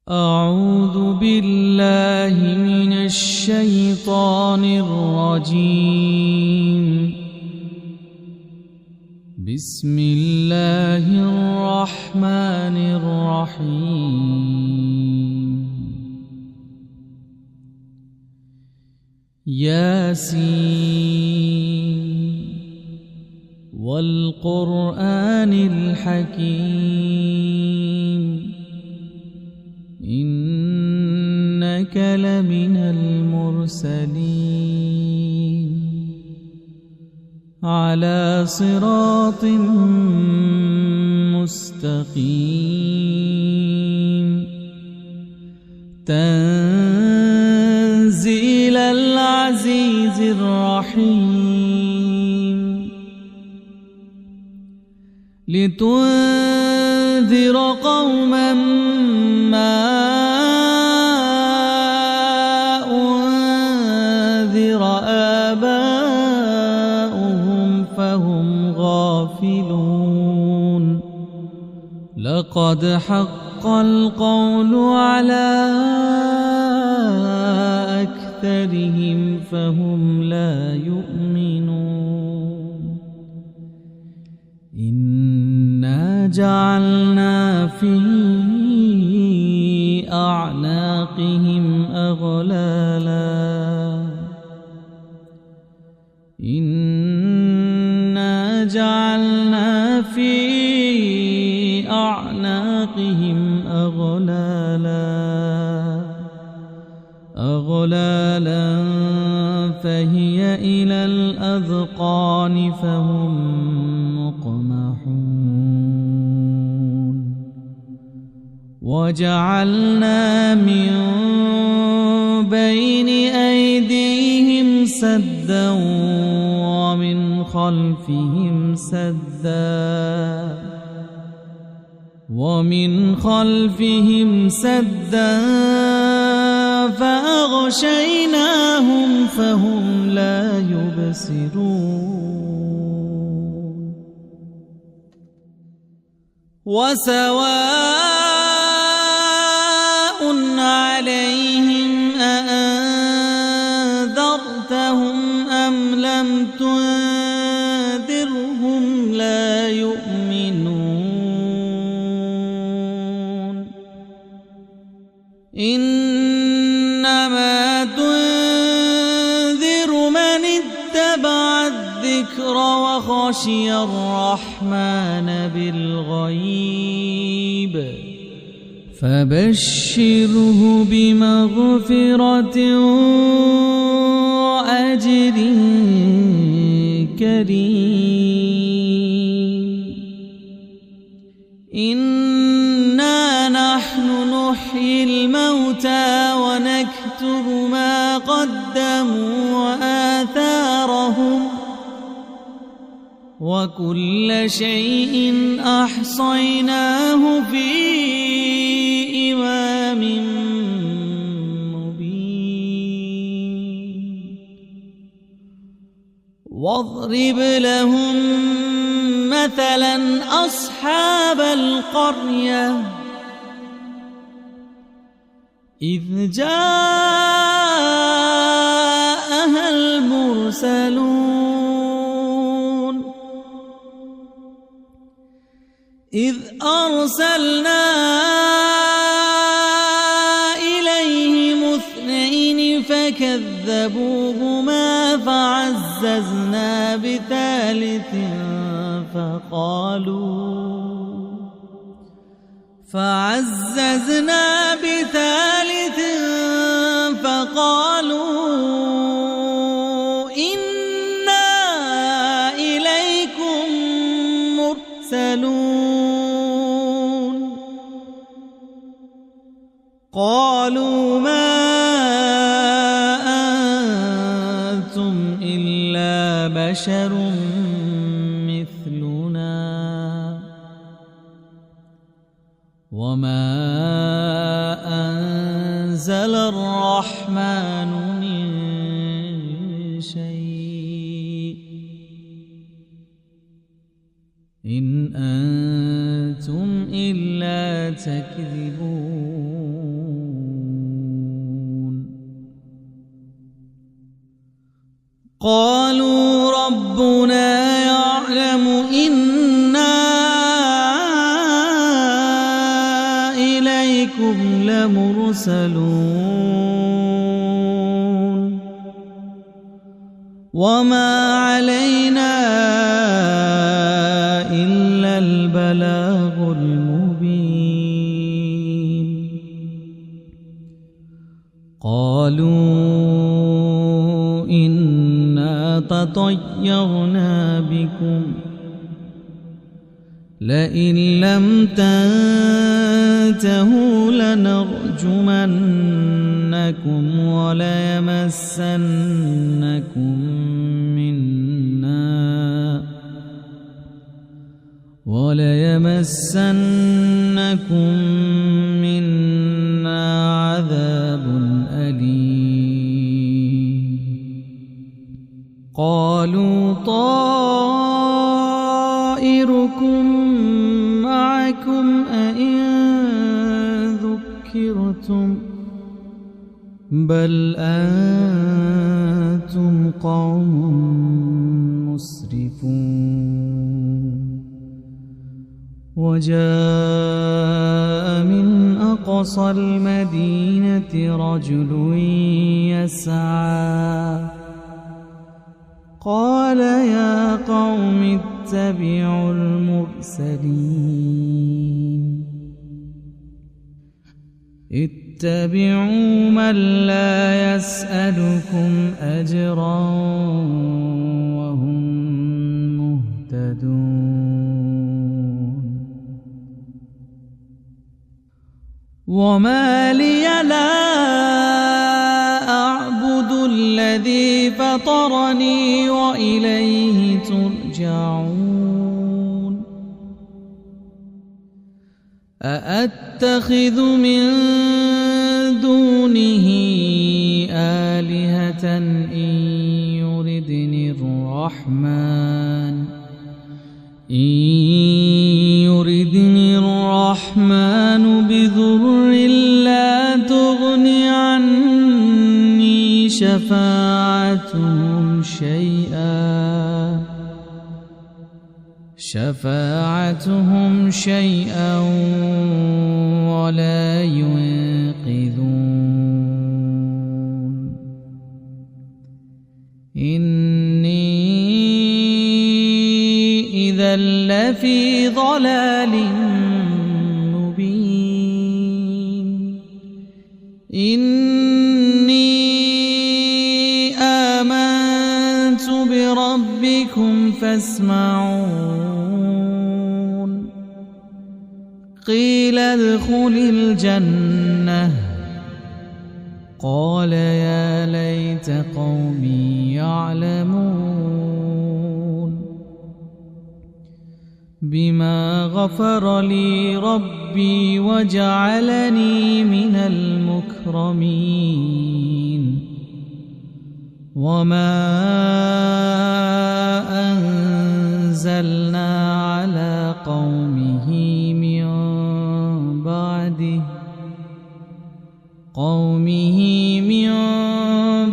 أعوذ بالله من الشيطان الرجيم. بسم الله الرحمن الرحيم. ياسين والقرآن الحكيم إنك لمن المرسلين على صراط مستقيم تنزيل العزيز الرحيم لتنذر قوما ما أنذر آباؤهم فهم غافلون لقد حق القول على أكثرهم فهم لا يؤمنون إنا جعلنا في أعناقهم أغلالا إنا جعلنا في أعناقهم أغلالا فهي إلى الأذقان فهم مقمحون وجعلنا من بين أيديهم سدا ومن خلفهم سدا فأغشيناهم فهم لا يبصرون وسواء عليهم أأنذرتهم أم لم تنذرهم لا يؤمنون إنما تنذر من اتبع الذكر وخشي الرحمن بالغيب فبشره بمغفرة وأجر كريم إنا نحن نحيي الموتى ونكتب ما قدموا وآثارهم وكل شيء أحصيناه في إمام مبين واضرب لهم مثلا أصحاب القرية إذ جاءها المرسلون إذ أرسلنا إليهم اثنين فكذبوهما فعززنا بثالث فقالوا إنا إليكم مرسلون قالوا ما أنتم إلا بشر مثلنا وما أنزل الرحمن من شيء إن أنتم إلا تكذبون قالوا ربنا يعلم إنا إليكم لمرسلون وما علينا إلا البلاغ المبين قالوا إنا تطيرنا بكم لئن لم تنتهوا لنرجمنكم وليمسنكم منا عذاب أليم قالوا طائركم معكم أئن ذكرتم بل أنتم قوم مسرفون وجاء من أقصى المدينة رجل يسعى قال يا قوم اتبعوا المرسلين اتبعوا من لا يسألكم أجرا وهم مهتدون وما لي لا أعبد الذي فطرني وإليه ترجعون أأتخذ من دونه آلهة إن يردني الرحمن بضر لا تغن عني شفاعتهم شيئا ولا ينقذون إني إذا لفي ضلال مبين إني آمنت بربكم فاسمعون قيل ادخل الجنة قال يا ليت قومي يعلمون بما غفر لي ربي وجعلني من المكرمين وما أنزلنا على قومه من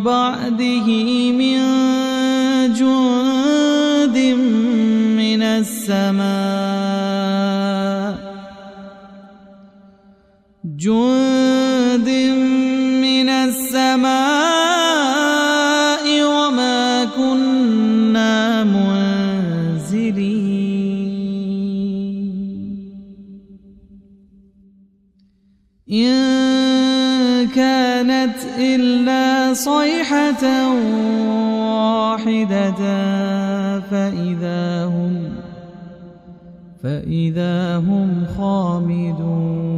بعده من جند من السماء وما كنا منزلين إن كانت إلا صيحة واحدة فإذا هم خامدون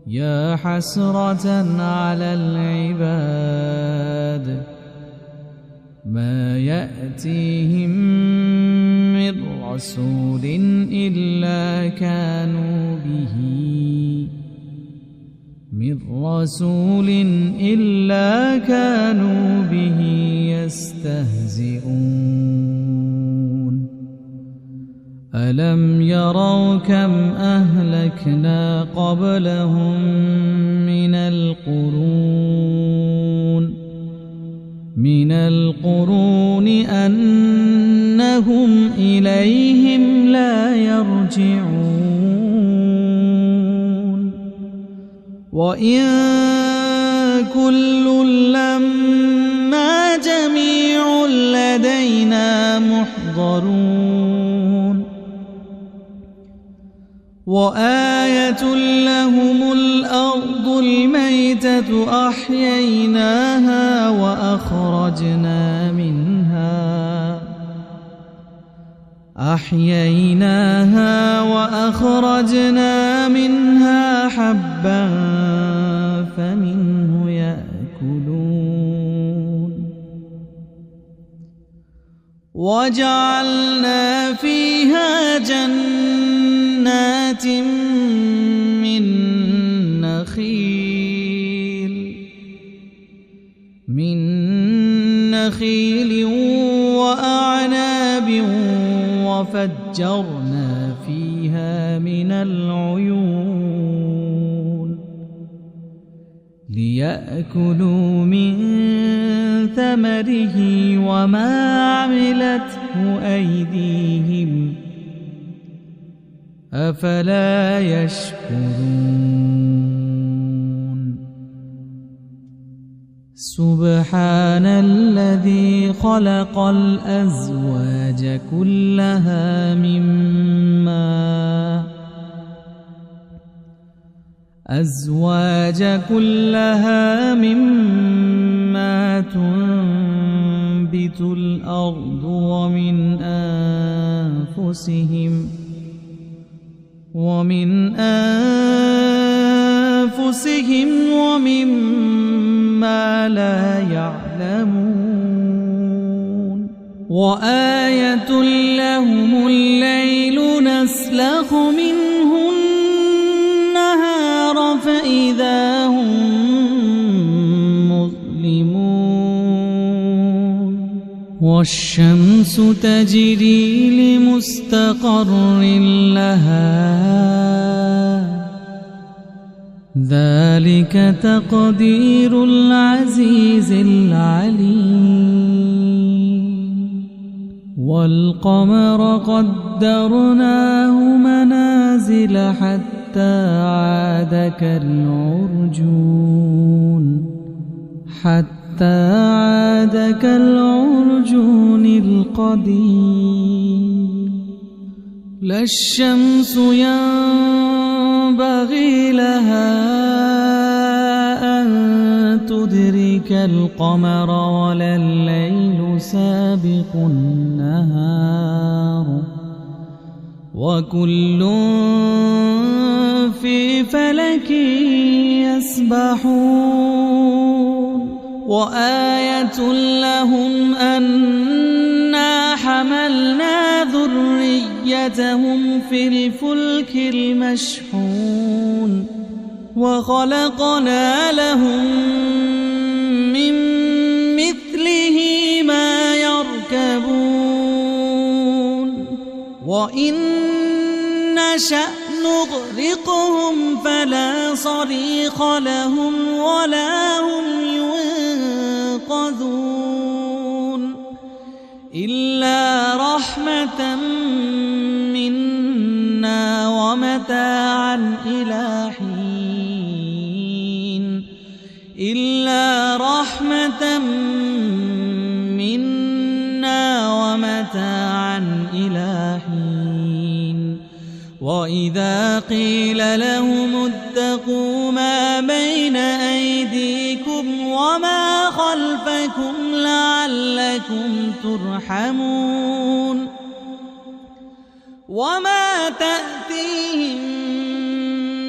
يا حسرة على العباد ما يأتيهم من رسول إلا كانوا به يستهزئون ألم يروا كم أهلكنا قبلهم من من القرون أنهم إليهم لا يرجعون وإن كل لما جميع لدينا محضرون وآية لهم الأرض الميتة أحييناها وأخرجنا منها حبا فمنه يأكلون وجعلنا فيها جنات من نخيل وأعناب وفجرنا فيها من العيون ليأكلوا من ثمره وما عملته أيديهم أفلا يشكرون سبحان الذي خلق الأزواج كلها مما تنبت الأرض ومن أنفسهم ومما لا يعلمون وآية لهم الليل نسلخ منه النهار فإذا هم مظلمون والشمس تجري لمستقر لها ذلك تقدير العزيز العليم والقمر قدرناه منازل حتى عاد كالعرجون القديم لا الشمس ينبغي لها أن تدرك القمر ولا الليل سابق النهار وكل في فلك يسبحون وآية لهم أنا حملنا ذريتهم في الفلك المشحون وخلقنا لهم من مثله ما يركبون وإن نشأ نغرقهم فلا صريخ لهم ولا هم ينقذون إلا رحمة منا ومتاعا إلى حين إلا رحمة منا ومتاعا إلى حين وإذا قيل لهم اتقوا ما بين أيديكم وما خلفكم لعلكم ترحمون وما تأتيهم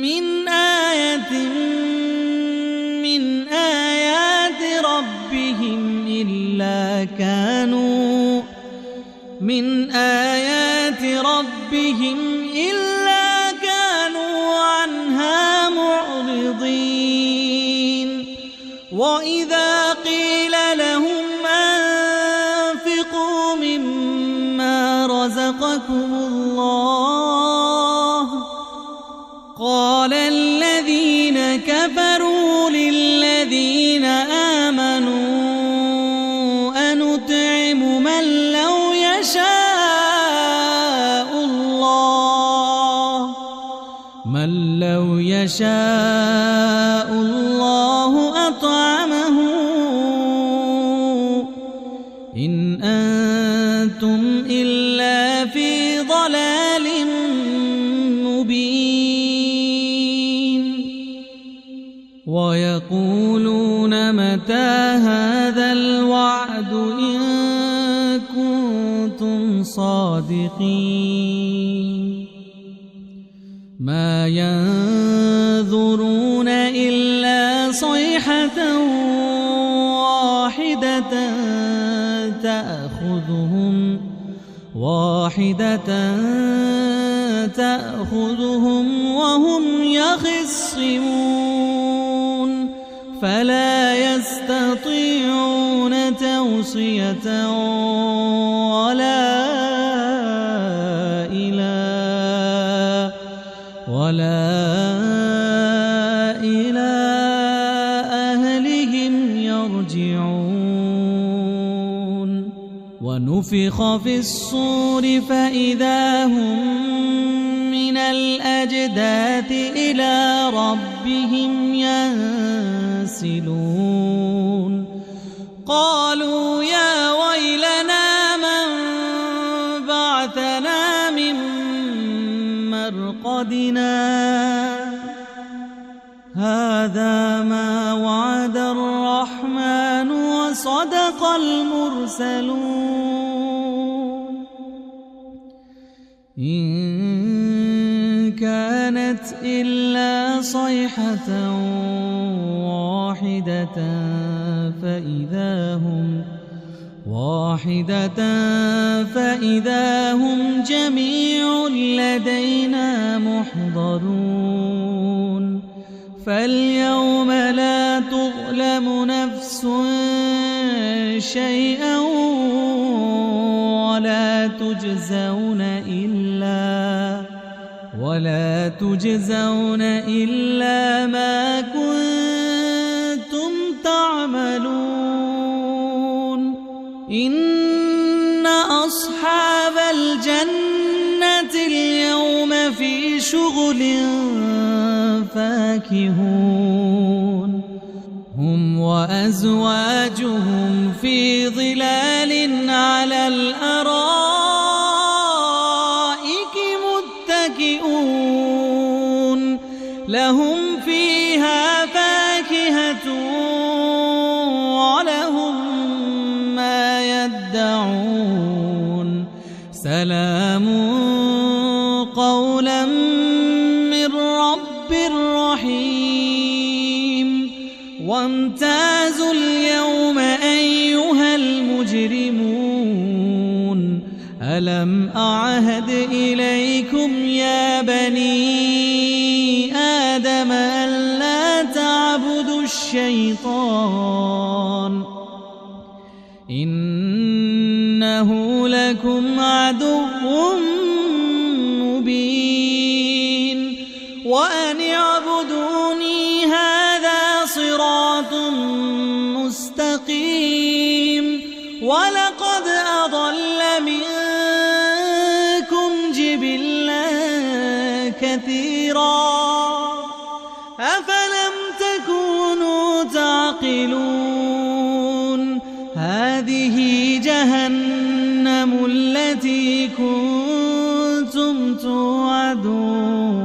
من آية من آيات ربهم إلا كانوا عنها معرضين وإذا قيل لهم أنفقوا مما رزقكم الله قال الذين كفروا للذين آمنوا أنتم إلا في ضلال مبين ويقولون متى هذا الوعد إن كنتم صادقين ما ينظرون إلا صيحة واحدة تأخذهم وهم يخصمون فلا يستطيعون توصية ولا إلى أهلهم يرجعون ونفخ في الصور فإذا هم من الأجداث إلى ربهم ينسلون قالوا يا ويلنا من بعثنا من مرقدنا هذا ما وعد الرحمن وصدق المرسلون إن كانت إلا صيحة فإذا هم جميع لدينا محضرون فاليوم لا تظلم نفس شيئا ولا تجزون إلا ما كنتم تعملون إن أصحاب الجنة اليوم في شغل فاكهون هم وأزواجهم في ظلال على الأرائك متكئون لهم فيها فاكهة ولهم ما يدعون سلام قولا من رب رحيم وامتازوا اليوم أيها المجرمون ألم أعهد إليكم يا بني آدم ألا تعبدوا الشيطان إنه لكم عدو مبين وأن اعبدوني هذا صراط مستقيم ولقد أضل منكم جبلا كثيرا أفلم تكونوا تعقلون هذه جهنم التي كنتم توعدون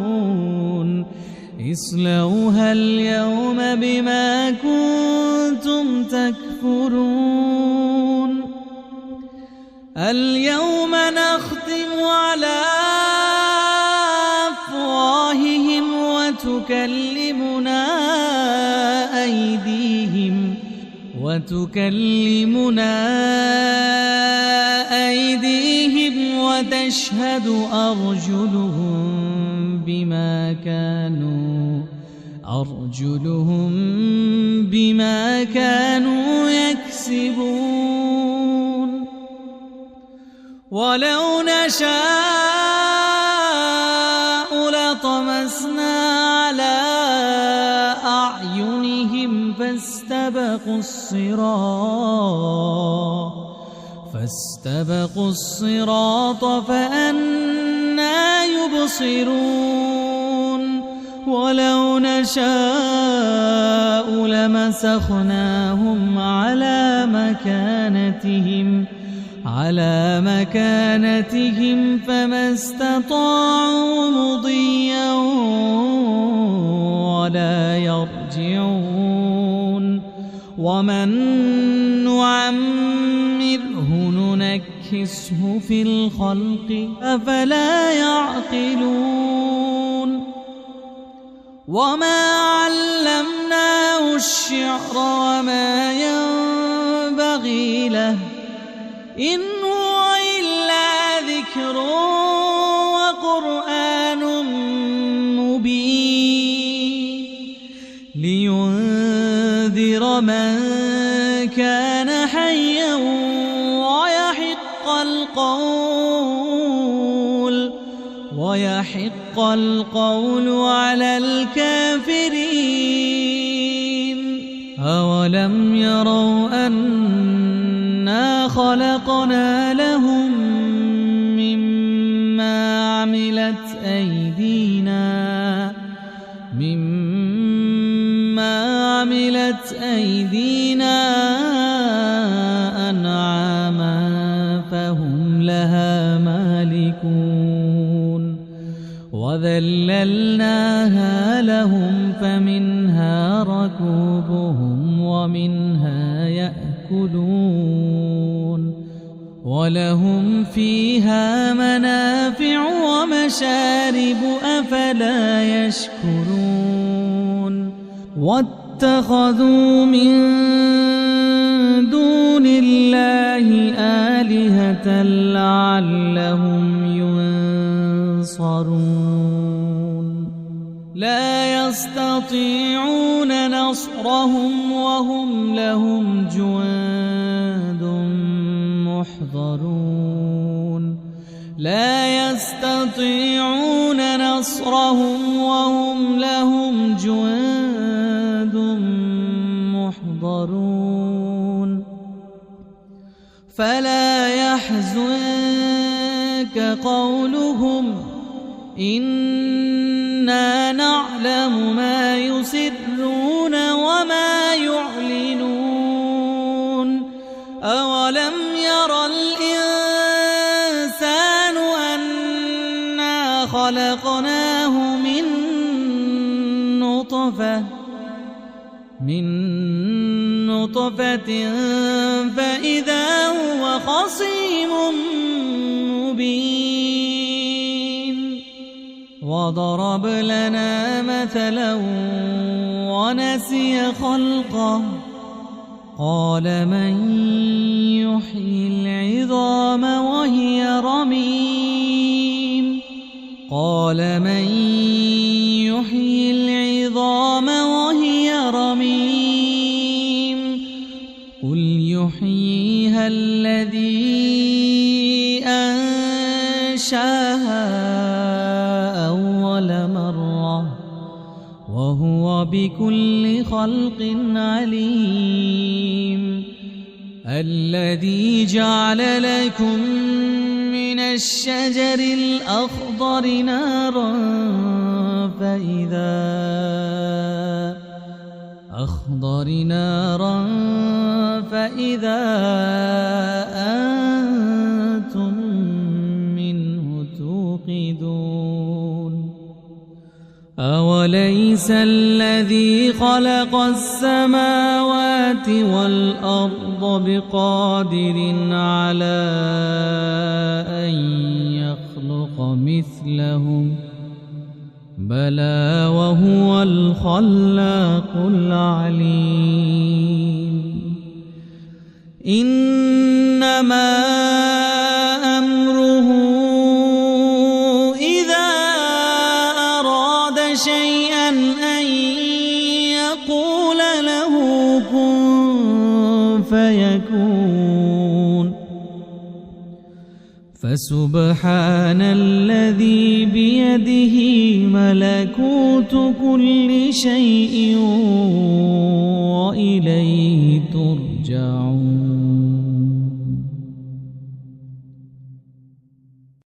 اصلوها اليوم بما كنتم تكفرون اليوم نختم على أفواههم وتكلمنا أيديهم وتشهد أرجلهم بما كانوا يكسبون ولو نشاء لطمسنا على أعينهم فاستبقوا الصراط فأنى يبصرون ولو نشاء لمسخناهم على على مكانتهم فما استطاعوا مضيا ولا يرجعون ومن نعمره ننكسه في الخلق أفلا يعقلون وما علمناه الشعر وما ينبغي له إن هو إلا ذكر وقرآن مبين لينذر من كان حيا ويحق القول على الكافرين أولم يروا أنا خلقنا لهم مما عملت أيدينا أنعاما فهم لها مالكون وذللناها لهم فمنها ركوبهم ومنها يأكلون ولهم فيها منافع ومشارب أفلا يشكرون واتخذوا من دون الله آلهة لعلهم ينصرون لا يستطيعون نصرهم وهم لهم جند محضرون لا يستطيعون نصرهم وهم لهم جند محضرون فلا يحزنك قولهم إنا نعلم ما يسرون وما يعلنون أولم ير الإنسان أنا خلقناه من نطفة فإذا هو خصيم مبين وضرب لنا مثلا ونسي خلقه قال من يحيي العظام وهي رميم قال من يحيي العظام وهي رميم قل يحييها الذي أنشاها أول مرة وهو بكل خلق عليم الذي جعل لكم من الشجر الأخضر نارا فإذا أنتم منه توقدون أوليس الذي خلق السماوات والأرض بقادر على أن يخلق مثلهم بلى وهو الخلاق العليم إنما أمره إذا أراد شيئا أن يقول له كن فيكون فسبحان الذي بيده ملكوت كل شيء وإليه ترجعون